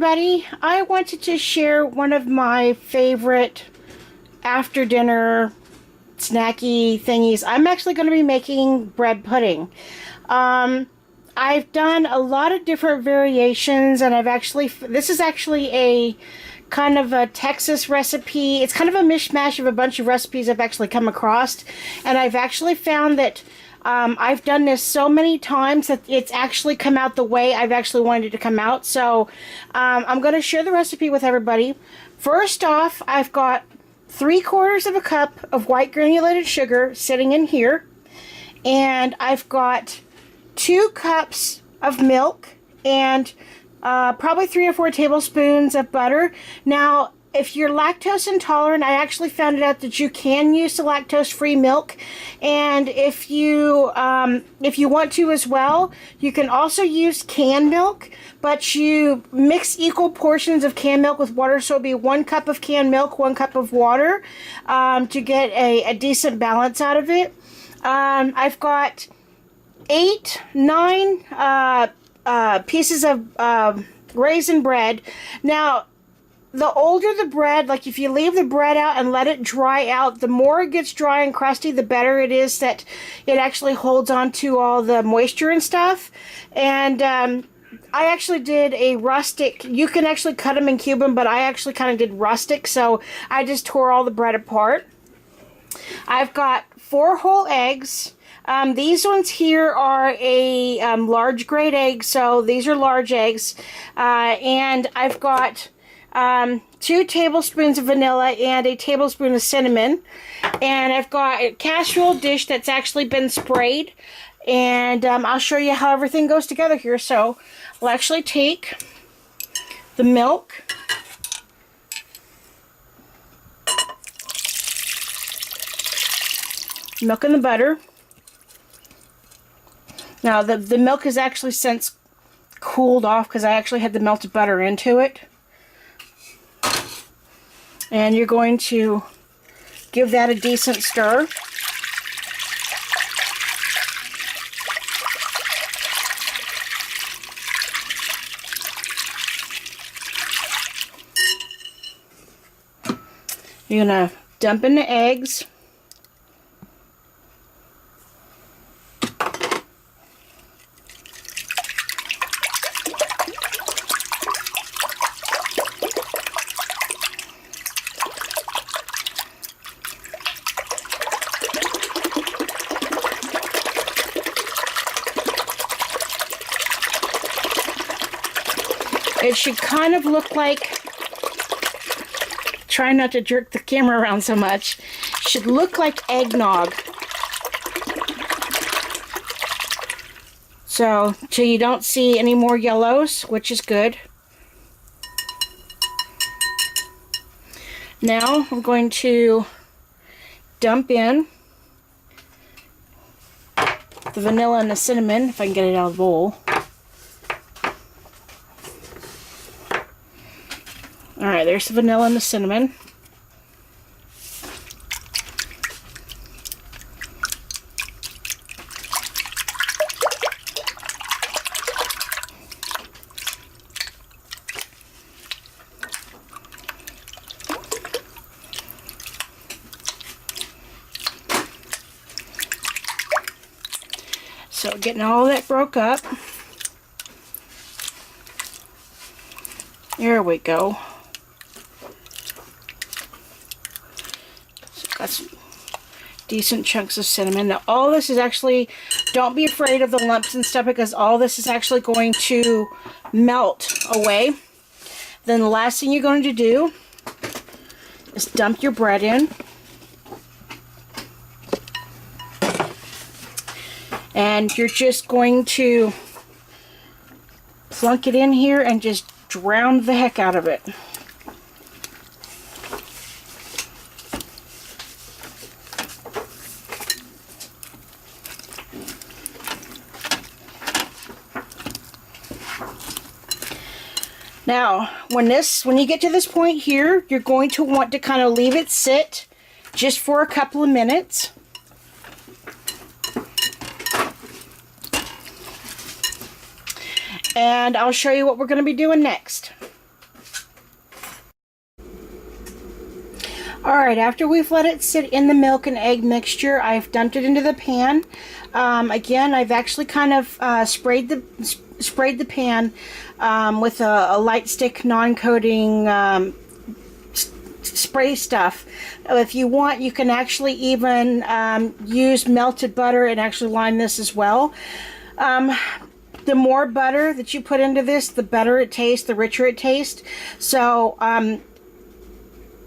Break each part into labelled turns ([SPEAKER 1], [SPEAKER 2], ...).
[SPEAKER 1] everybody. I wanted to share one of my favorite after dinner snacky thingies. I'm actually going to be making bread pudding. I've done a lot of different variations, and this is actually a kind of a Texas recipe. It's kind of a mishmash of a bunch of recipes I've actually come across, and I've actually found that I've done this so many times that it's actually come out the way I've actually wanted it to come out. So I'm going to share the recipe with everybody. First off, I've got 3/4 of a cup of white granulated sugar sitting in here. And I've got 2 cups of milk and probably 3 or 4 tablespoons of butter. Now, if you're lactose intolerant, I actually found it out that you can use the lactose-free milk, and if you want to as well, you can also use canned milk, but you mix equal portions of canned milk with water, so it'll be 1 cup of canned milk, 1 cup of water, to get a decent balance out of it. I've got 9 pieces of raisin bread. Now, the older the bread, like if you leave the bread out and let it dry out, the more it gets dry and crusty, the better it is that it actually holds on to all the moisture and stuff. And I actually did a rustic. You can actually cut them and cube them, but I actually kind of did rustic, so I just tore all the bread apart. I've got 4 whole eggs. These ones here are a large grade egg, so these are large eggs. And I've got 2 tablespoons of vanilla and a tablespoon of cinnamon. And I've got a casserole dish that's actually been sprayed. And I'll show you how everything goes together here. So I'll actually take the milk. Milk and the butter. Now the milk has actually since cooled off because I actually had the melted butter into it. And you're going to give that a decent stir. You're going to dump in the eggs. It should kind of look like, try not to jerk the camera around so much, should look like eggnog. So, till you don't see any more yellows, which is good. Now, I'm going to dump in the vanilla and the cinnamon, if I can get it out of the bowl. Alright, there's the vanilla and the cinnamon. So getting all that broke up. There we go. Got some decent chunks of cinnamon. Now all this is actually, don't be afraid of the lumps and stuff, because all this is actually going to melt away. Then the last thing you're going to do is dump your bread in. And you're just going to plunk it in here and just drown the heck out of it. Now, when you get to this point here, you're going to want to kind of leave it sit just for a couple of minutes. And I'll show you what we're going to be doing next. Alright, after we've let it sit in the milk and egg mixture, I've dumped it into the pan. Again, I've actually kind of sprayed the pan with a light stick non-coating spray stuff. If you want, you can actually even use melted butter and actually line this as well. The more butter that you put into this, the better it tastes, the richer it tastes. So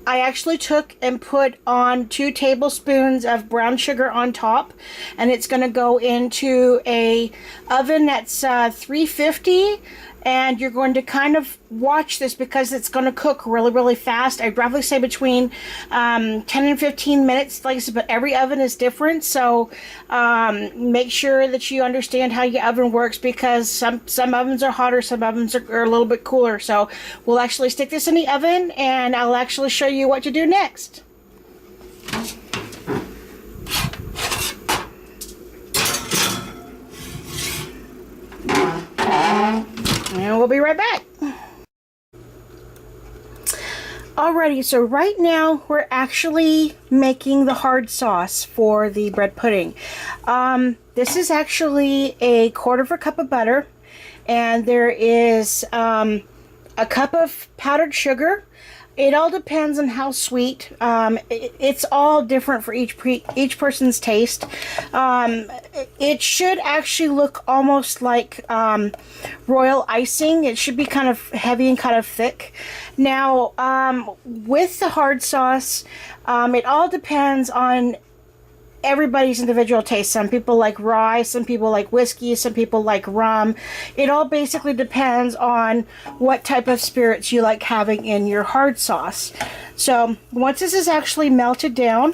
[SPEAKER 1] I actually took and put on 2 tablespoons of brown sugar on top, and it's going to go into a oven that's 350, and you're going to kind of watch this because it's going to cook really, really fast. I'd roughly say between 10 and 15 minutes. Like I said, but every oven is different, so make sure that you understand how your oven works, because some ovens are hotter, some ovens are a little bit cooler. So we'll actually stick this in the oven, and I'll actually show you what to do next. And we'll be right back. Alrighty, so right now we're actually making the hard sauce for the bread pudding. This is actually a 1/4 cup of butter, and there is a cup of powdered sugar. It all depends on how sweet. It's all different for each person's taste. It should actually look almost like royal icing. It should be kind of heavy and kind of thick. Now, with the hard sauce, it all depends on everybody's individual taste. Some people like rye, some people like whiskey, some people like rum. It all basically depends on what type of spirits you like having in your hard sauce. So once this is actually melted down,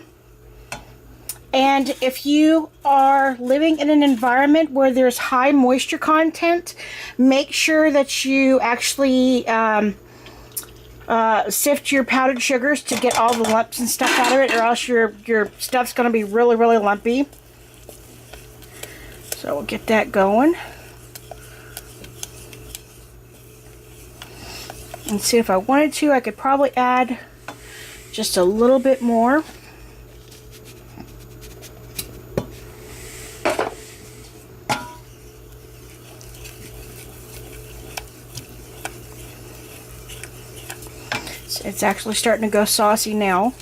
[SPEAKER 1] and if you are living in an environment where there's high moisture content, make sure that you actually sift your powdered sugars to get all the lumps and stuff out of it, or else your stuff's going to be really, really lumpy. So we'll get that going. And see, if I wanted to, I could probably add just a little bit more. It's actually starting to go saucy now.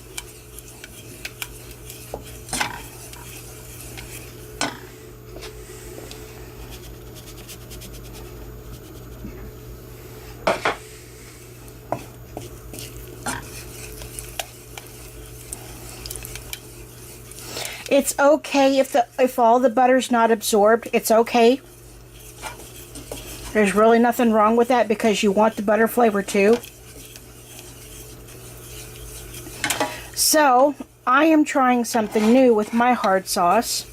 [SPEAKER 1] It's okay if all the butter's not absorbed. It's okay. There's really nothing wrong with that, because you want the butter flavor too. So, I am trying something new with my hard sauce.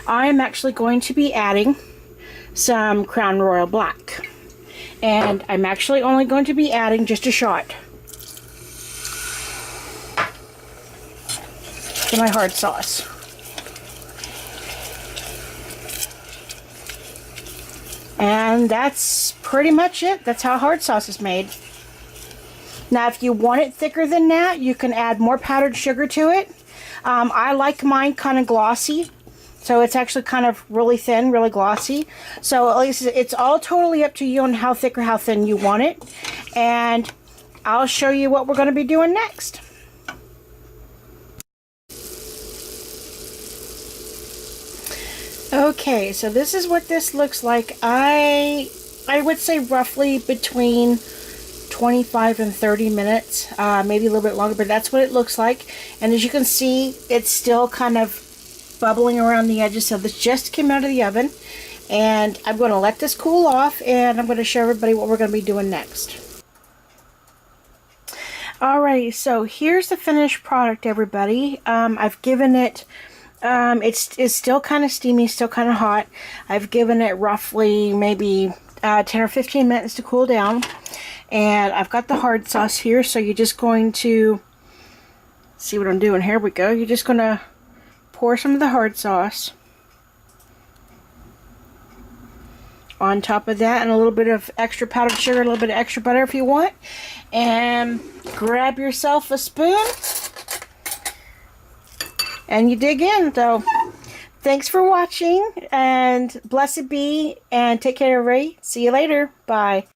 [SPEAKER 1] I am actually going to be adding some Crown Royal Black. And I'm actually only going to be adding just a shot to my hard sauce. And that's pretty much it. That's how hard sauce is made. Now, if you want it thicker than that, you can add more powdered sugar to it. I like mine kind of glossy, so it's actually kind of really thin, really glossy. So at least it's all totally up to you on how thick or how thin you want it. And I'll show you what we're going to be doing next. Okay, so this is what this looks like. I would say roughly between 25 and 30 minutes, maybe a little bit longer, but that's what it looks like. And as you can see, it's still kind of bubbling around the edges. So this just came out of the oven, and I'm going to let this cool off, and I'm going to show everybody what we're going to be doing next. Alrighty, so here's the finished product, everybody. I've given it, it's still kind of steamy, still kind of hot. I've given it roughly maybe 10 or 15 minutes to cool down. And I've got the hard sauce here, so you're just going to see what I'm doing. Here we go. You're just going to pour some of the hard sauce on top of that, and a little bit of extra powdered sugar, a little bit of extra butter if you want. And grab yourself a spoon and you dig in. So thanks for watching, and blessed be, and take care, everybody. See you later. Bye.